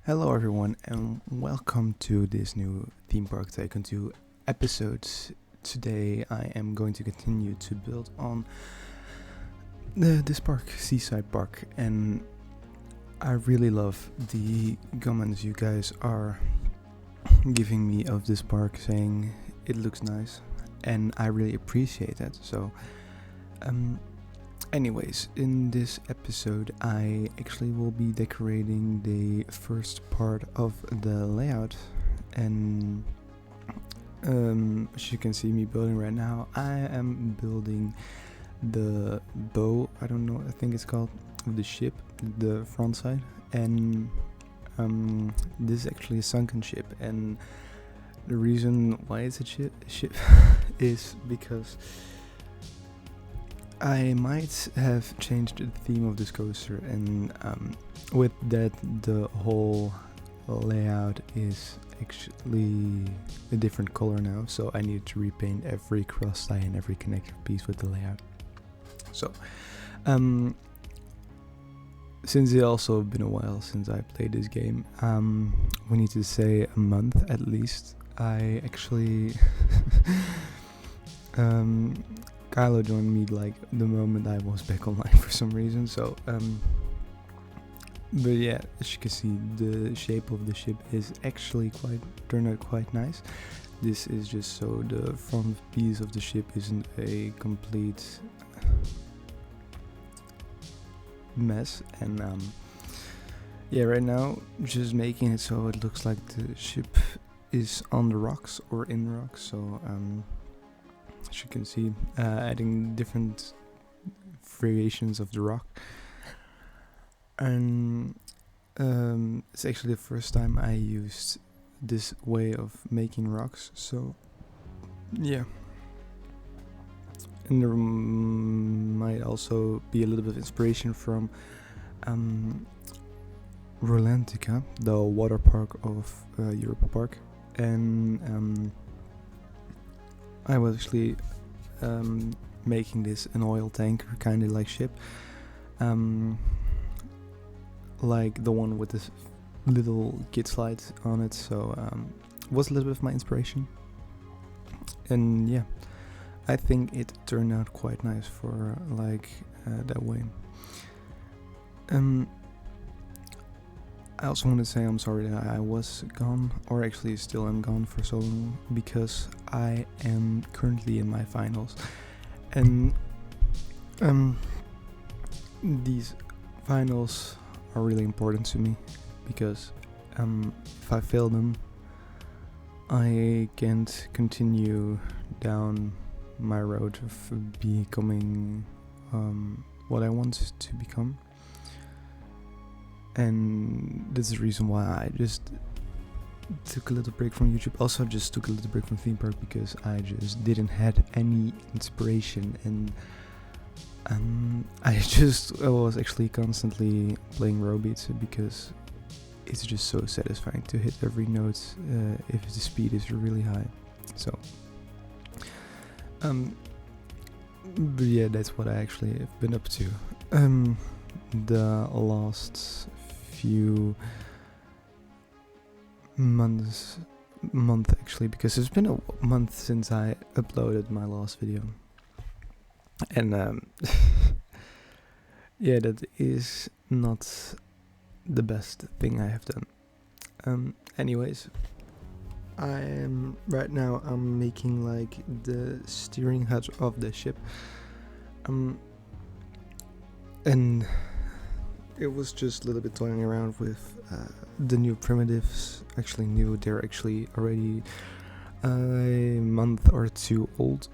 Hello everyone and welcome to this new theme park tycoon 2 episodes. Today I am going to continue to build on this park, Seaside Park, and I really love the comments you guys are giving me of this park, saying it looks nice, and I really appreciate that. So anyways, in this episode I actually will be decorating the first part of the layout, and as you can see me building right now, I am building the bow, I think it's called, of the ship, the front side, and this is actually a sunken ship, and the reason why it's a ship is because I might have changed the theme of this coaster, and with that the whole layout is actually a different color now, so I need to repaint every cross tie and every connector piece with the layout. So since it also been a while since I played this game, we need to say a month at least, I actually Kylo joined me like the moment I was back online for some reason, so but yeah, as you can see, the shape of the ship is actually turned out quite nice. This is just so the front piece of the ship isn't a complete mess, and yeah, right now just making it so it looks like the ship is on the rocks or in rocks, so as you can see, adding different variations of the rock, and it's actually the first time I used this way of making rocks, so yeah. And there might also be a little bit of inspiration from Rolantica, the water park of Europa Park, and I was actually making this an oil tanker kind of like ship, like the one with this little kid slide on it, so was a little bit of my inspiration, and yeah, I think it turned out quite nice for like that way. I also want to say I'm sorry that I was gone, or actually still am gone for so long, because I am currently in my finals, and these finals are really important to me, because if I fail them, I can't continue down my road of becoming what I want to become. And that's the reason why I just took a little break from YouTube. Also just took a little break from theme park because I just didn't have any inspiration, and I was actually constantly playing row beats because it's just so satisfying to hit every note if the speed is really high. So but yeah, that's what I actually have been up to the last few month actually, because it's been a month since I uploaded my last video, and yeah, that is not the best thing I have done. Anyways, I'm making like the steering hut of the ship, and it was just a little bit toying around with the new primitives. Actually new, they're actually already a month or two old,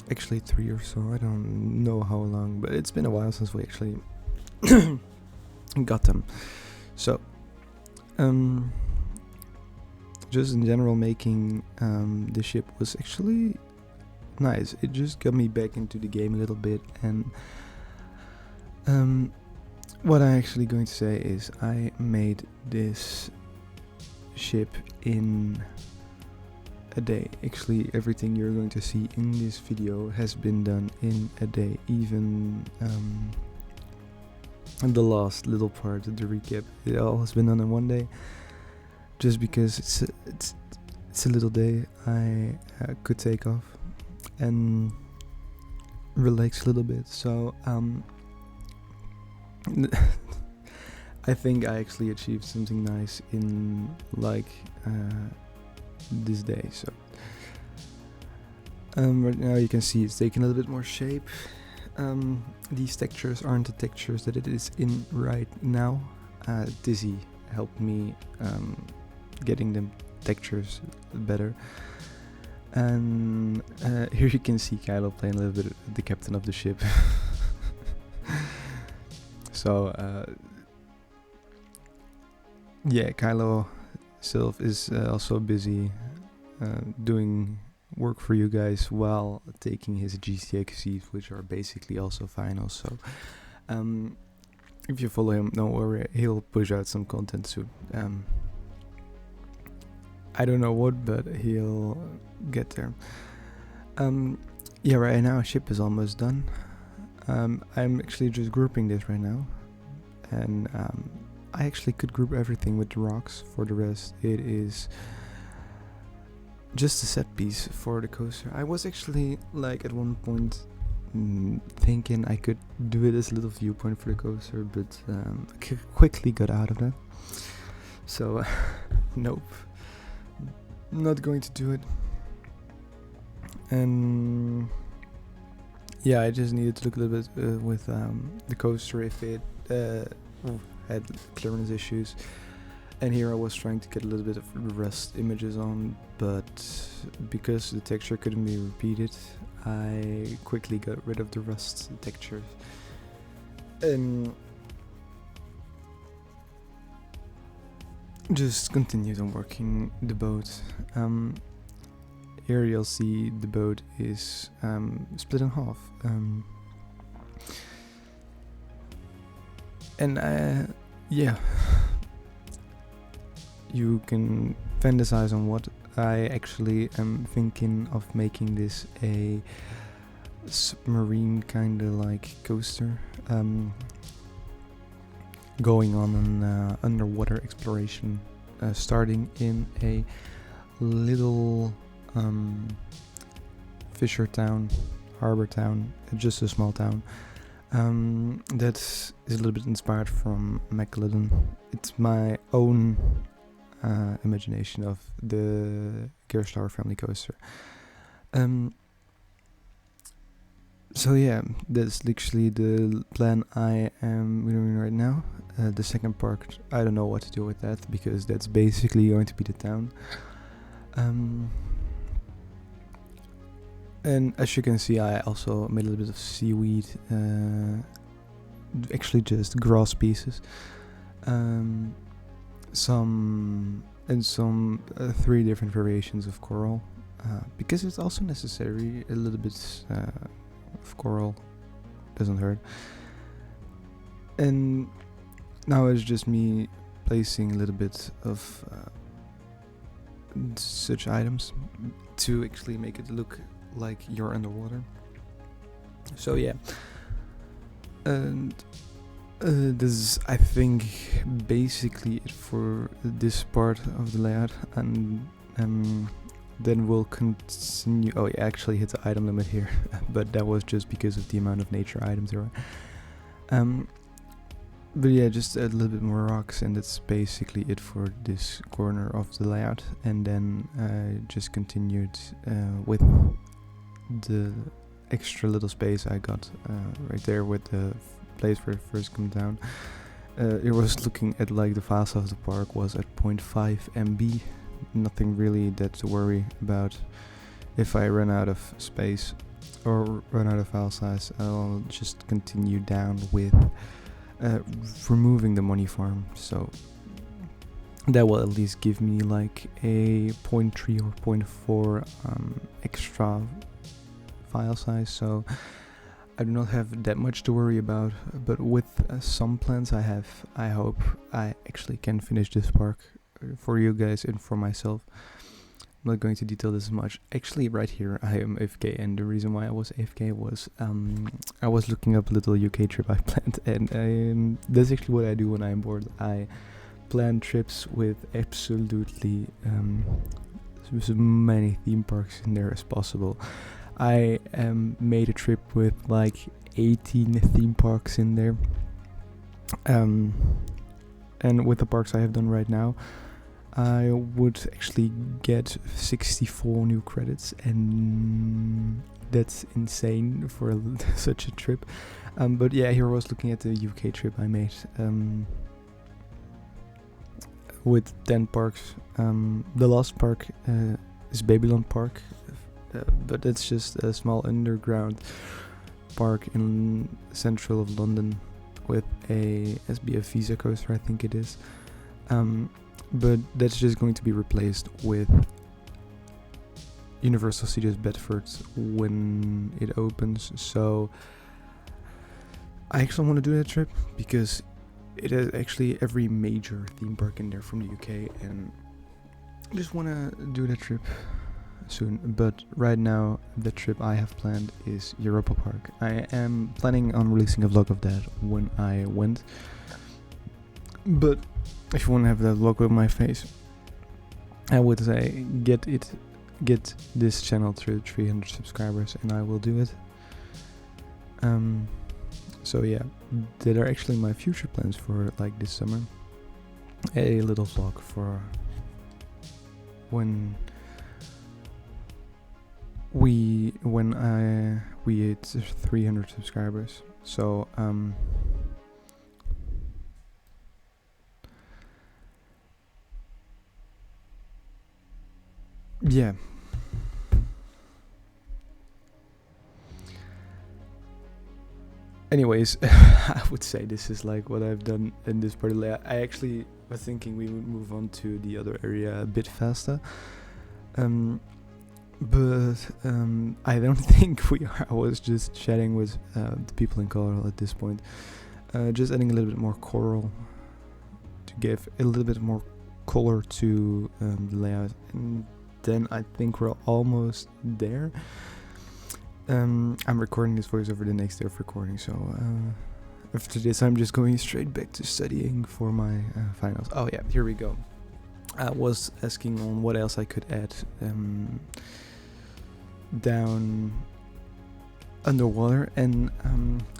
actually 3 or so, I don't know how long, but it's been a while since we actually got them. So just in general, making the ship was actually nice. It just got me back into the game a little bit, and what I'm actually going to say is I made this ship in a day. Actually, everything you're going to see in this video has been done in a day, even the last little part, the recap, it all has been done in one day. just because it's a little day I could take off and relax a little bit. So I think I actually achieved something nice in this day. So right now you can see it's taking a little bit more shape. These textures aren't the textures that it is in right now. Dizzy helped me getting the textures better. And here you can see Kylo playing a little bit the captain of the ship. So yeah, Kylo Sylph is also busy doing work for you guys while taking his kegacy, which are basically also finals. So if you follow him, don't worry, he'll push out some content soon. I don't know what, but he'll get there. Yeah, right now ship is almost done. I'm actually just grouping this right now, and I actually could group everything with the rocks. For the rest, it is just a set piece for the coaster. I was actually at one point thinking I could do it as a little viewpoint for the coaster, but I quickly got out of that. So nope, not going to do it. And yeah, I just needed to look a little bit with the coaster if it had clearance issues. And here I was trying to get a little bit of rust images on, but because the texture couldn't be repeated, I quickly got rid of the rust textures. And just continued on working the boat. Here you'll see the boat is split in half. And yeah, you can fantasize on what I actually am thinking of making this a submarine kind of like coaster, going on an underwater exploration, starting in a little fisher town, harbor town, just a small town. That is a little bit inspired from Macallan. It's my own imagination of the Vekoma Family coaster. So yeah, that's literally the plan I am doing right now. The second part, I don't know what to do with that, because that's basically going to be the town. And as you can see, I also made a little bit of seaweed, actually just grass pieces, some 3 different variations of coral, because it's also necessary. A little bit of coral doesn't hurt. And now it's just me placing a little bit of such items to actually make it look like you're underwater. So yeah, and this is, I think, basically it for this part of the layout, and then we'll continue. Oh yeah, I actually hit the item limit here, but that was just because of the amount of nature items there are. But yeah, just a little bit more rocks, and that's basically it for this corner of the layout. And then just continued with the extra little space I got right there with the place where it first come down. It was looking at the file size of the park was at 0.5 MB. Nothing really that to worry about. If I run out of space or run out of file size, I'll just continue down with removing the money farm. So that will at least give me a 0.3 or 0.4 extra file size. So I do not have that much to worry about, but with some plans I have, I hope I actually can finish this park for you guys and for myself. I'm not going to detail this much. Actually, right here I am AFK, and the reason why I was AFK was I was looking up a little UK trip I planned, and that's actually what I do when I'm bored. I plan trips with absolutely as many theme parks in there as possible. I made a trip with like 18 theme parks in there. And with the parks I have done right now, I would actually get 64 new credits, and that's insane for such a trip. But yeah, here I was looking at the UK trip I made with 10 parks. The last park is Babylon Park, but it's just a small underground park in central of London with a SBF Visa coaster, I think it is. But that's just going to be replaced with Universal Studios Bedford when it opens. So I actually want to do that trip because it has actually every major theme park in there from the UK, and I just want to do that trip soon. But right now the trip I have planned is Europa Park. I am planning on releasing a vlog of that when I went, but if you want to have that vlog with my face, I would say get this channel to 300 subscribers and I will do it. So yeah, that are actually my future plans for like this summer. A little vlog for when we hit 300 subscribers. So yeah. Anyways, I would say this is like what I've done in this part of the layout. I actually was thinking we would move on to the other area a bit faster. But I don't think we are. I was just chatting with the people in Coral at this point. Just adding a little bit more coral to give a little bit more color to the layout. And then I think we're almost there. I'm recording this voice over the next day of recording, so after this I'm just going straight back to studying for my finals. Oh yeah, here we go. I was asking on what else I could add down underwater, and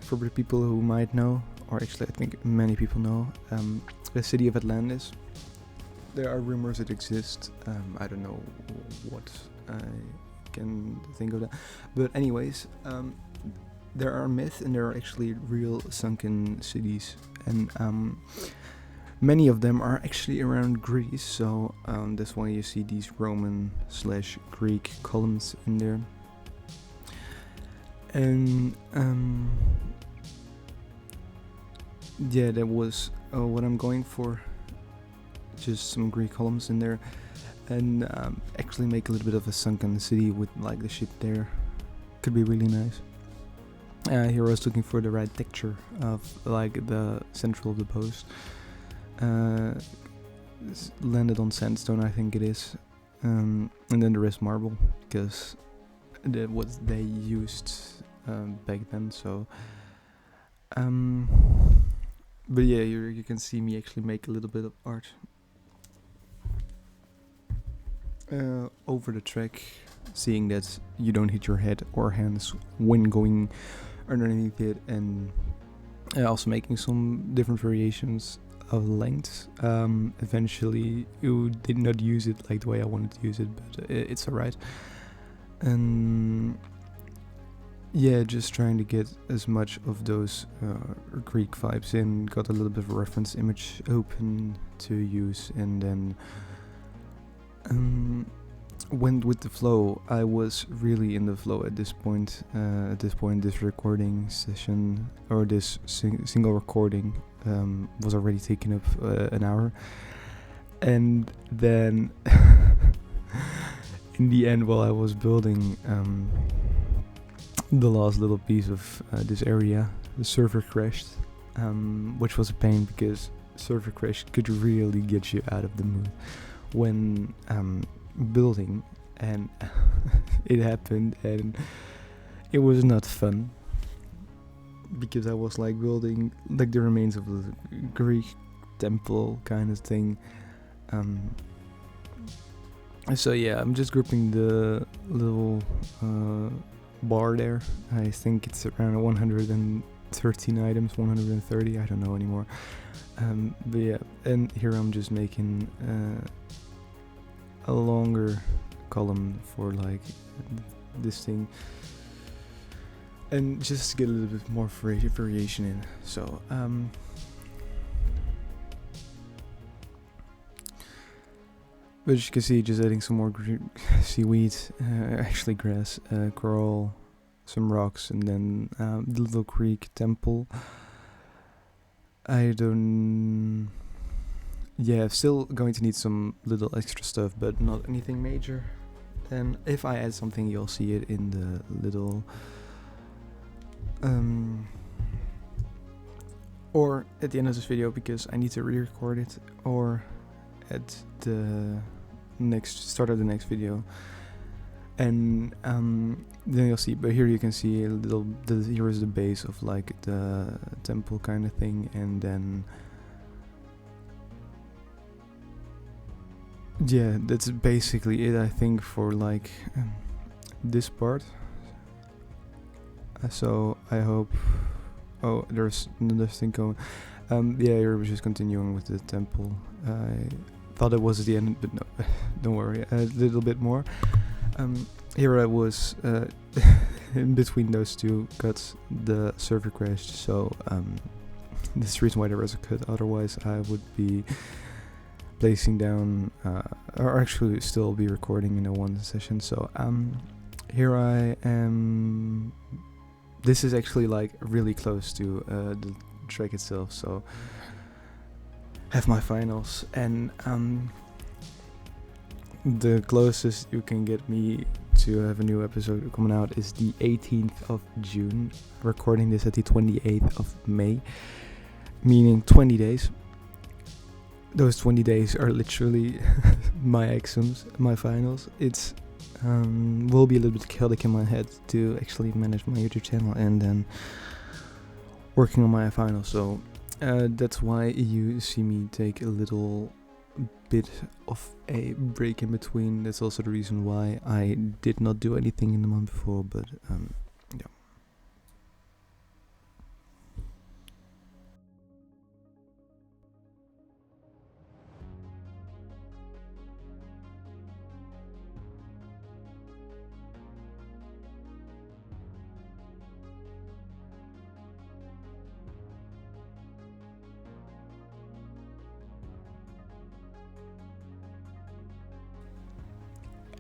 for the people who might know, or actually I think many people know, the city of Atlantis. There are rumors that exist. I don't know what I can think of that, but anyways, there are myths and there are actually real sunken cities, and many of them are actually around Greece. So that's why you see these Roman/Greek columns in there. And yeah, that was what I'm going for. Just some Greek columns in there, and actually make a little bit of a sunken city with like the ship there. Could be really nice. Here I was looking for the right texture of like the central of the post. Landed on sandstone, I think it is, and then the rest marble, because that was they used back then. So but yeah, you can see me actually make a little bit of art over the track, seeing that you don't hit your head or hands when going underneath it, and also making some different variations of length. Eventually you did not use it like the way I wanted to use it, but it's alright. And yeah, just trying to get as much of those Greek vibes in. Got a little bit of a reference image open to use, and then went with the flow. I was really in the flow at this point. This recording session, or this single recording, was already taking up an hour, and then in the end, while I was building the last little piece of this area, the server crashed, which was a pain because server crash could really get you out of the mood when building, and it happened, and it was not fun because I was like building like the remains of the Greek temple kind of thing. So yeah, I'm just grouping the little bar there. I think it's around 113 items, 130, I don't know anymore. But yeah, and here I'm just making a longer column for like this thing, and just to get a little bit more variation in. So but as you can see, just adding some more seaweed, actually grass, coral, some rocks, and then the little creek temple. I'm still going to need some little extra stuff, but not anything major. And if I add something, you'll see it in the little or at the end of this video, because I need to re-record it, or at the start of the next video, and then you'll see. But here you can see a little. Here is the base of like the temple kind of thing, and then yeah, that's basically it, I think, for like this part. So I hope. Oh, there's another thing going. Yeah, you're just continuing with the temple. I thought it was the end, but no, don't worry. A little bit more. Here I was in between those two cuts. The server crashed, so this is the reason why there was a cut. Otherwise, I would be placing down, or actually still be recording in a one session. So here I am. This is actually like really close to the track itself, so have my finals, and the closest you can get me to have a new episode coming out is the 18th of June. Recording this at the 28th of May, meaning 20 days. Those 20 days are literally my exams, my finals. It's will be a little bit chaotic in my head to actually manage my YouTube channel and then working on my finals. So that's why you see me take a little bit of a break in between. That's also the reason why I did not do anything in the month before, but yeah.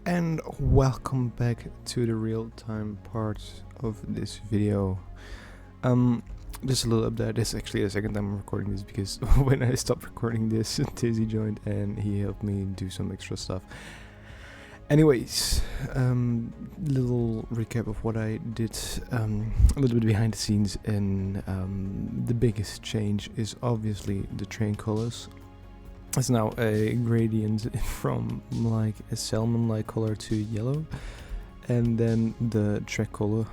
And welcome back to the real-time part of this video. Just a little update. This is actually the second time I'm recording this, because when I stopped recording this, Tizzy joined and he helped me do some extra stuff. Anyways, little recap of what I did, a little bit behind the scenes, and the biggest change is obviously the train colors. It's now a gradient from like a salmon-like color to yellow, and then the track color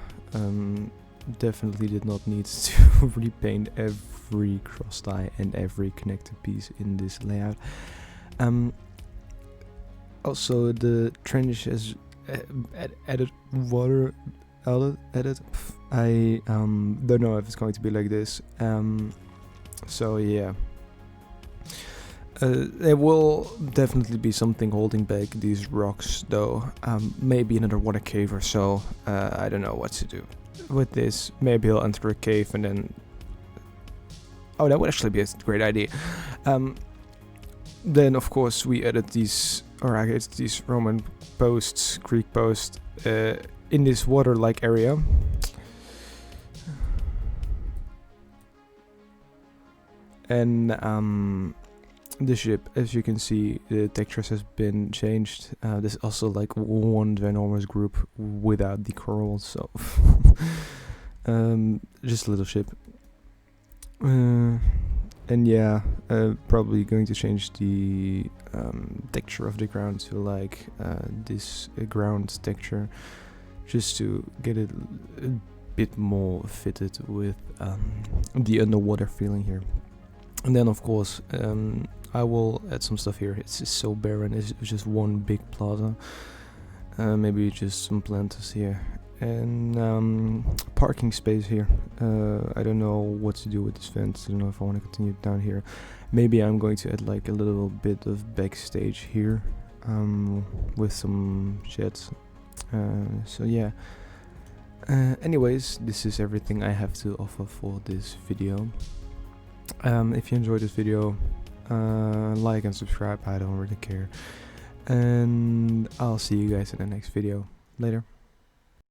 definitely did not need to repaint every cross tie and every connected piece in this layout. Also, the trench has added water added. I don't know if it's going to be like this. So yeah. There will definitely be something holding back these rocks, though. Maybe another water cave or so. I don't know what to do with this. Maybe I'll enter a cave and then... Oh, that would actually be a great idea. Then, of course, we added these... Or I guess these Roman posts, Greek posts, in this water-like area. And, the ship, as you can see, the textures has been changed. There's also like one ginormous group without the corals, so just a little ship. And yeah, probably going to change the texture of the ground to like this ground texture, just to get it a bit more fitted with the underwater feeling here. And then of course I will add some stuff here. It's just so barren. It's just one big plaza. Maybe just some planters here, and parking space here. I don't know what to do with this fence. I don't know if I want to continue down here. Maybe I'm going to add like a little bit of backstage here, with some sheds. So yeah. Anyways, this is everything I have to offer for this video. If you enjoyed this video, like and subscribe. I don't really care. And I'll see you guys in the next video. Later.